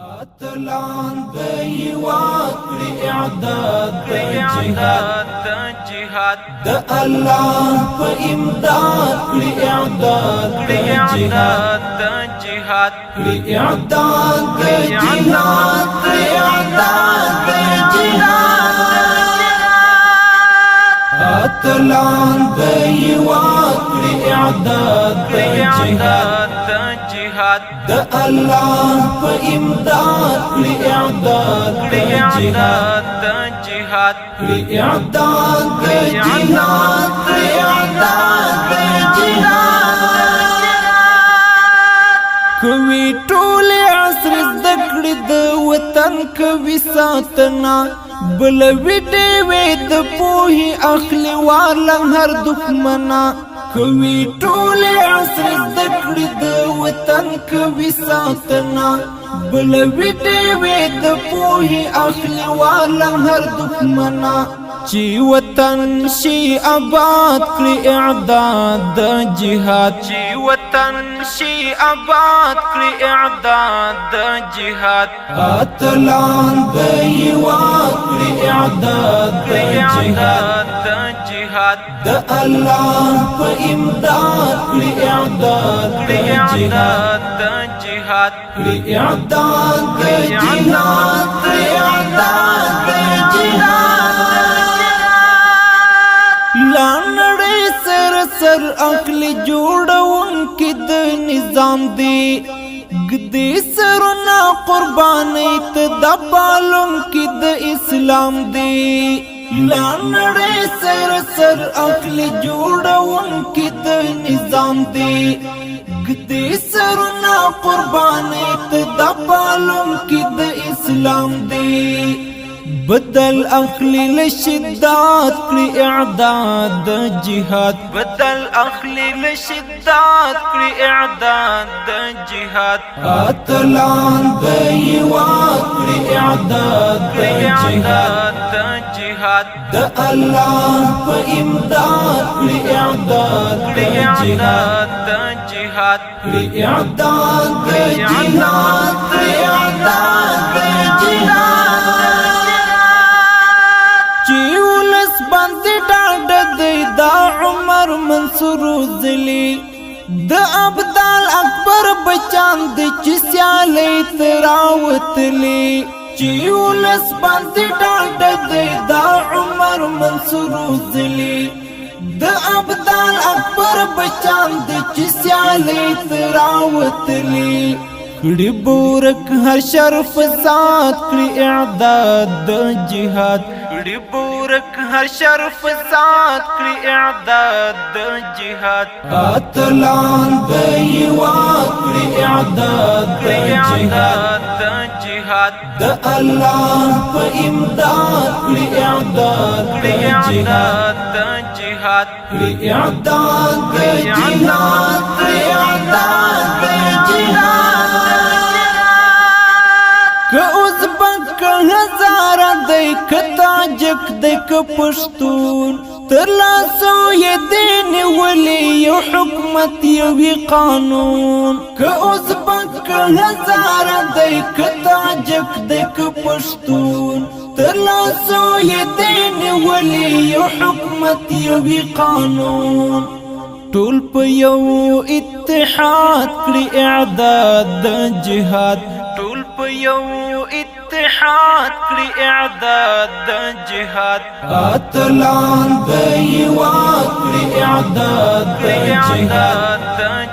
اتلان د هیواد کړي اعداد د جهاد د الله په امداد کړي اعداد د جهاد کړي اعداد د جهاد کړي اعداد د جهاد اتلان د هیواد کړي اعداد د جهاد د الله په امداد کړي اعداد د جهاد کړي اعداد د جهاد کړي اعداد د جهاد کوي ټول عصر ذکر د وطن کوي ساتنا بل ویډه وې د پوهي اخلي والم هر دښمنا کوي ټول عصر ذکر د وطن کوي ساتنا بل ویډه وې د پوهي اخلي والم هر دښمنا چی وطن شي آباد کړي اعداد د جهاد چی وطن شي آباد کړي اعداد د جهاد اتلان د هیواد کړي اعداد د جهاد د الله په امداد کړي اعداد د جهاد کړي اعداد د جهاد کړي اعداد د جهاد لانړې سر اخلي جوړون کې د نظام دی ګدې سرونه قرباني ته د پالون کې د اسلام دی لانړې سر اخلي جوړون کې د نظام دی ګدې سرونه قرباني ته د پالون کې د اسلام دی بدل اخلی لشدات کړي اعداد د جهاد بدل اخلی لشدات کړي اعداد د جهاد اتلان د هیواد کړي اعداد د جهاد د الله په امداد کړي اعداد د جهاد کړي اعداد د جهاد کړي اعداد د جهاد باندې ډاډ دی دا عمر منصور زلی د ابدال اکبر بچان د چې سیالي تراوتلی چې ولس باندې ډاډ دی دا عمر منصور زلی د ابدال اکبر بچان د چې سیالي تراوتلی کړي بورک هر شرف ذات کړي اعداد د جهاد کړي بورک هر شرف ذات کړي اعداد د جهاد اتلان د هیواد کړي اعداد د جهاد د الله په امداد کړي اعداد د جهاد کړي اعداد د جهاد کړي اعداد د جهاد که ازبک هزار دی که تاجک دی که پشتون تر لاسو یې دین ولی یو حکومت یوی قانون که ازبک هزار دی که تاجک دی که پشتون تر لاسو یې دین ولی یو حکومت یوی قانون ټول په یو اتحاد کړي اعداد د جهاد ټول په یو اتحاد کړي اعداد د جهاد اتلان د هیواد کړي اعداد د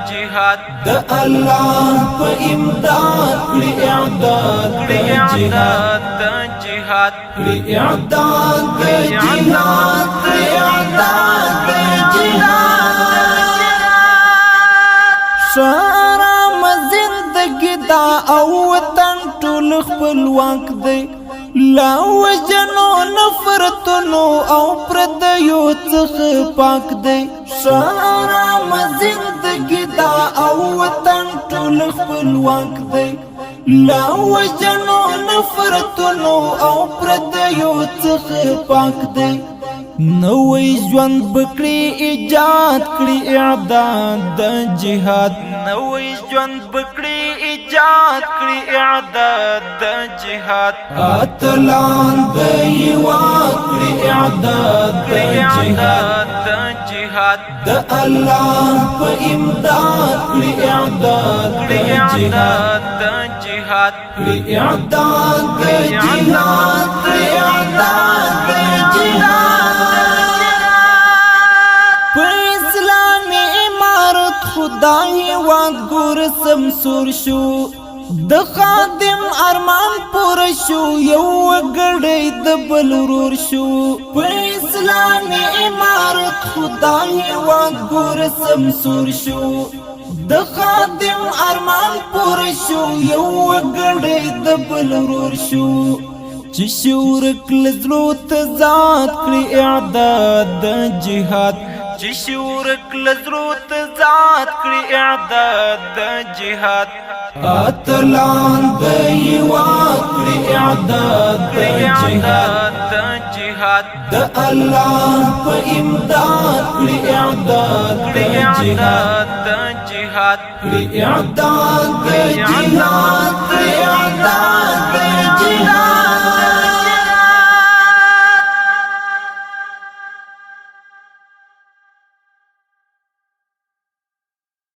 جهاد د الله په امداد کړي اعداد د جهاد کړي اعداد د جهاد کړي اعداد د جهاد شرم زندگی دا او وطن ټول خپلواک دی لا وجنو نفرتونو او پردیو څخه پاک دی شرم زندگی دا او وطن ټول خپلواک دی لا وجنو نفرتونو او پردیو څخه پاک دی نوې ژوند بکړي ایجاد کړي اعداد د جهاد نوې ژوند بکړي ایجاد کړي اعداد د جهاد اتلان د هیواد کړي اعداد د جهاد د الله په امداد کړي اعداد د جهاد کړي اعداد د جهاد کړي اعداد د جهاد په اسلامي امارت خدای واد ګور سمسور شو د خادم ارمان پور شو یو وګړی د بل ورور شو په اسلامي امارت خدای واد ګور سمسور شو د خادم ارمان پور شو یو وګړی د بل ورور شو چې شور کلزلو تزاد کړي اعداد د جهاد چې شور کلزلو تزاد کړي اعداد د جهاد اتلان د هیواد کړي اعداد د جهاد د الله په امداد کړي اعداد د جهاد کړي اعداد د جهاد کړي اعداد د جهاد